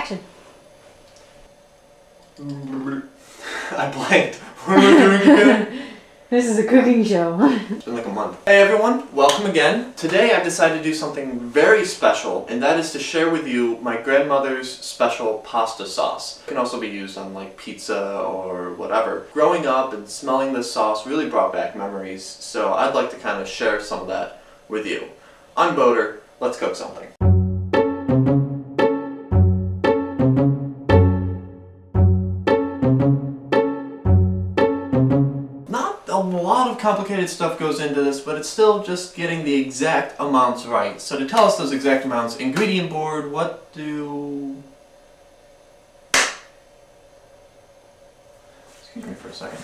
Action. I blanked. What am I doing again? This is a cooking show. It's been like a month. Hey everyone, welcome again. Today I've decided to do something very special, and that is to share with you my grandmother's special pasta sauce. It can also be used on like pizza or whatever. Growing up and smelling this sauce really brought back memories, so I'd like to kind of share some of that with you. I'm Boater, let's cook something. A lot of complicated stuff goes into this, but it's still just getting the exact amounts right. So to tell us those exact amounts, ingredient board, what do... Excuse me for a second.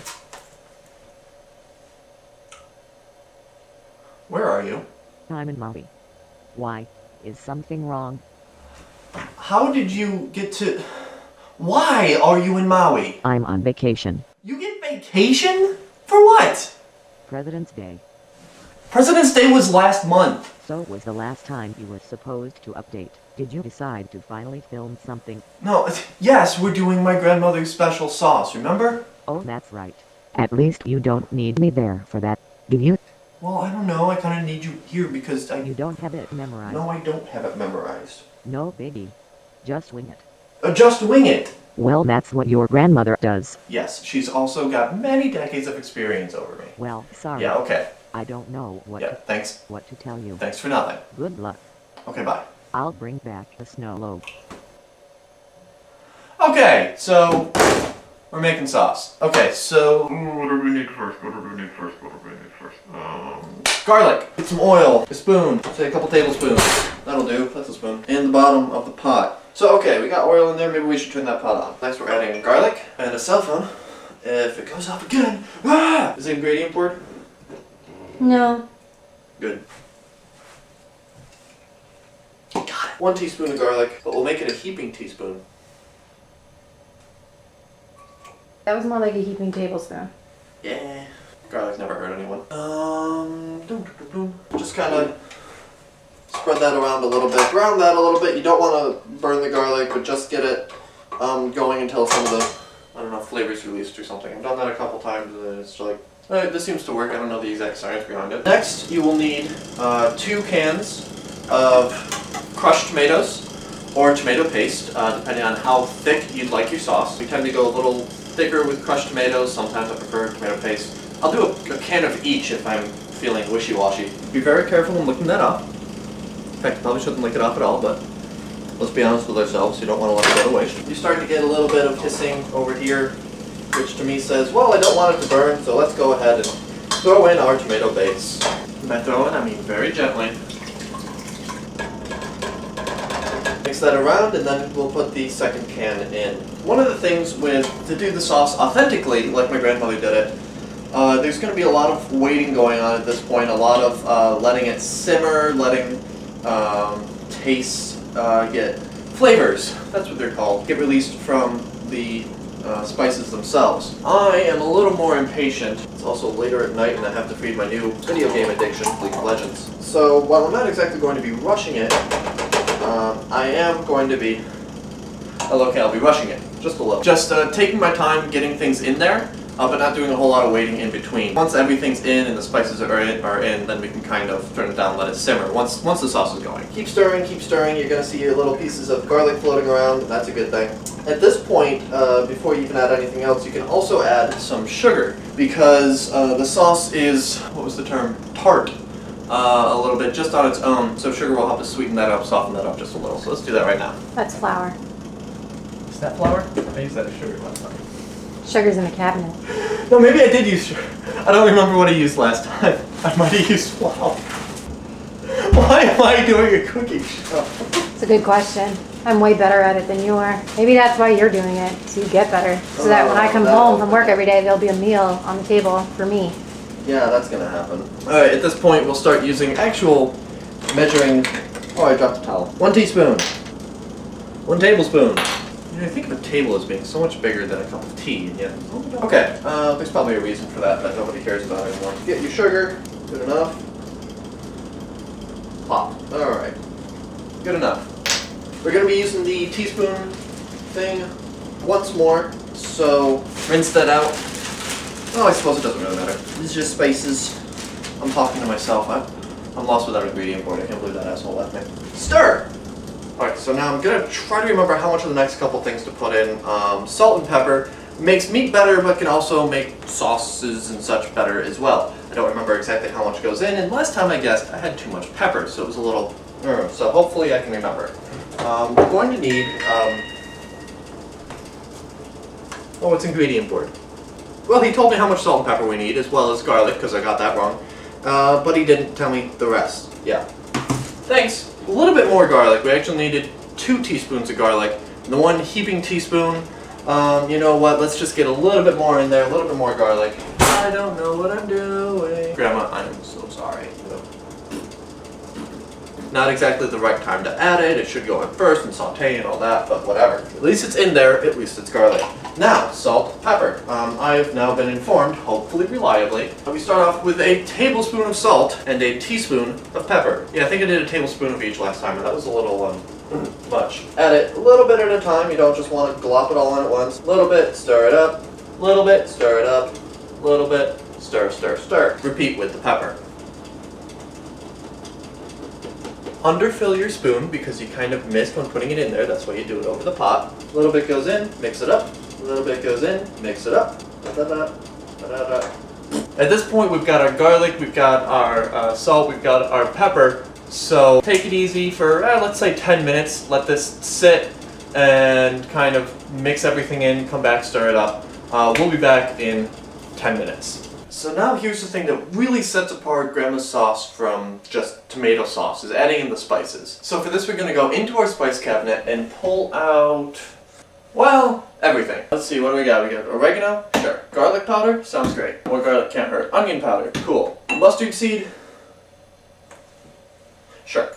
Where are you? I'm in Maui. Why? Is something wrong? How did you get to... Why are you in Maui? I'm on vacation. You get vacation? For what? President's Day. President's Day was last month. So was the last time you were supposed to update. Did you decide to finally film something? No, yes, we're doing my grandmother's special sauce, remember? Oh, that's right. At least you don't need me there for that, do you? Well, I don't know, I kind of need you here because You don't have it memorized. No, I don't have it memorized. No biggie. Just wing it. Just wing it! Well, that's what your grandmother does. Yes, she's also got many decades of experience over me. Well, sorry. Yeah, okay. I don't know what Thanks. to tell you. Thanks for nothing. Good luck. Okay, bye. I'll bring back the snow globe. Okay, so we're making sauce. Okay, so what do we need first? Garlic. Get some oil. A spoon. Say a couple tablespoons. That'll do. That's a spoon. In the bottom of the pot. So okay, we got oil in there. Maybe we should turn that pot on. Next, we're adding garlic and a cell phone. If it goes off again, is the ingredient board? No. Good. Got it. 1 teaspoon of garlic, but we'll make it a heaping teaspoon. That was more like a heaping tablespoon. Yeah. Garlic never hurt anyone. Just kind of spread that around a little bit. Brown that a little bit. You don't want to burn the garlic, but just get it going until some of the, I don't know, flavors released or something. I've done that a couple times and it's like, this seems to work. I don't know the exact science behind it. Next, you will need 2 cans of crushed tomatoes or tomato paste, depending on how thick you'd like your sauce. We tend to go a little thicker with crushed tomatoes. Sometimes I prefer tomato paste. I'll do a can of each if I'm feeling wishy-washy. Be very careful when licking that off. In fact, you probably shouldn't lick it off at all, but let's be honest with ourselves, you don't want to let it go to waste. You're starting to get a little bit of hissing over here, which to me says, well, I don't want it to burn, so let's go ahead and throw in our tomato base. By throw in, I mean very gently. Mix that around, and then we'll put the second can in. One of the things to do the sauce authentically, like my grandmother did it, there's going to be a lot of waiting going on at this point, a lot of letting it simmer, letting tastes get flavors, that's what they're called, get released from the spices themselves. I am a little more impatient. It's also later at night and I have to feed my new video game addiction, League of Legends. So while I'm not exactly going to be rushing it, I am going to be, okay, I'll be rushing it, just a little. Just taking my time getting things in there, but not doing a whole lot of waiting in between. Once everything's in and the spices are in, then we can kind of turn it down and let it simmer once the sauce is going. Keep stirring, you're going to see your little pieces of garlic floating around, that's a good thing. At this point, before you even add anything else, you can also add some sugar, because the sauce is, what was the term, tart. A little bit just on its own, so sugar will help to sweeten that up, soften that up just a little. So let's do that right now. That's flour. Is that flour? I used that as sugar last time. Sugar's in the cabinet. No, maybe I did use sugar. I don't remember what I used last time. I might have used flour. Why am I doing a cooking show? It's a good question. I'm way better at it than you are. Maybe that's why you're doing it, so you get better. So that when I come home from work every day, there'll be a meal on the table for me. Yeah, that's gonna happen. Alright, at this point we'll start using actual measuring. Oh, I dropped a towel. 1 teaspoon. 1 tablespoon. You know, I think of a table as being so much bigger than a cup of tea, and yet... Okay, there's probably a reason for that that nobody cares about anymore. Get your sugar. Good enough. Pop. Alright. Good enough. We're gonna be using the teaspoon thing once more. So rinse that out. Oh, I suppose it doesn't really matter. These are just spices. I'm talking to myself. I'm lost without ingredient board. I can't believe that asshole left me. Stir! Alright, so now I'm gonna try to remember how much of the next couple things to put in. Salt and pepper makes meat better, but can also make sauces and such better as well. I don't remember exactly how much goes in, and last time I guessed I had too much pepper, so it was a little... so hopefully I can remember. We're going to need... oh, it's ingredient board. Well, he told me how much salt and pepper we need, as well as garlic, because I got that wrong. But he didn't tell me the rest. Yeah. Thanks. A little bit more garlic. We actually needed 2 teaspoons of garlic. The 1 heaping teaspoon, you know what, let's just get a little bit more in there, a little bit more garlic. I don't know what I'm doing. Grandma, I'm so sorry. Not exactly the right time to add it. It should go in first and saute and all that, but whatever. At least it's in there, at least it's garlic. Now, salt, pepper. I've now been informed, hopefully reliably, we start off with a tablespoon of salt and a teaspoon of pepper. Yeah, I think I did a tablespoon of each last time, and that was a little much. Add it a little bit at a time. You don't just want to glop it all in at once. A little bit, stir it up. A little bit, stir it up. A little bit, stir, stir, stir. Repeat with the pepper. Underfill your spoon because you kind of missed when putting it in there. That's why you do it over the pot. A little bit goes in, mix it up. A little bit goes in, mix it up. Da-da-da, da-da-da. At this point, we've got our garlic, we've got our salt, we've got our pepper. So take it easy for, let's say 10 minutes. Let this sit and kind of mix everything in, come back, stir it up. We'll be back in 10 minutes. So now here's the thing that really sets apart Grandma's sauce from just tomato sauce, is adding in the spices. So for this we're going to go into our spice cabinet and pull out, well, everything. Let's see, what do we got? We got oregano? Sure. Garlic powder? Sounds great. More garlic can't hurt. Onion powder? Cool. Mustard seed? Sure.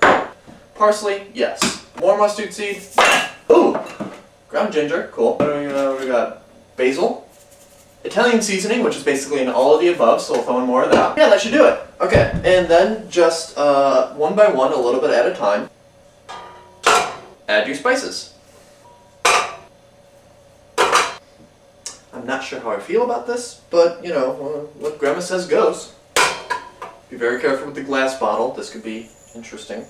Parsley? Yes. More mustard seed? Ooh! Ground ginger? Cool. What do we got? Basil? Italian seasoning, which is basically in all of the above, so we'll throw in more of that. Yeah, that should do it. Okay, and then just one by one, a little bit at a time, add your spices. I'm not sure how I feel about this, but you know, what Grandma says goes. Be very careful with the glass bottle. This could be interesting.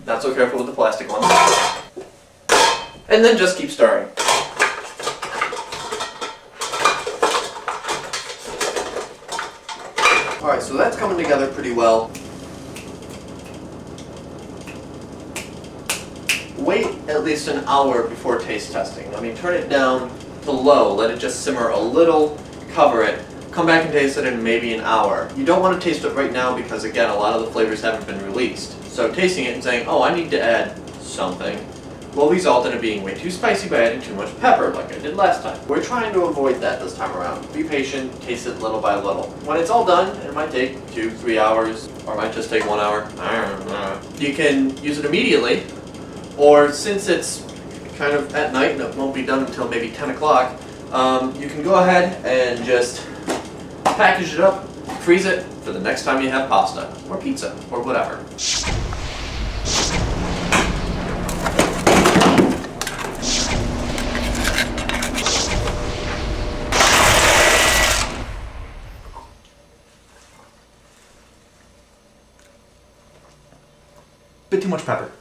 Not so careful with the plastic one. And then just keep stirring. Alright, so that's coming together pretty well. Wait at least an hour before taste testing. I mean, turn it down to low, let it just simmer a little, cover it, come back and taste it in maybe an hour. You don't want to taste it right now because, again, a lot of the flavors haven't been released. So tasting it and saying, oh, I need to add something, will result in it being way too spicy by adding too much pepper like I did last time. We're trying to avoid that this time around. Be patient, taste it little by little. When it's all done, it might take 2-3 hours, or it might just take 1 hour. I don't know. You can use it immediately, or since it's kind of at night and it won't be done until maybe 10 o'clock, you can go ahead and just package it up, freeze it for the next time you have pasta, or pizza, or whatever. Bit too much pepper.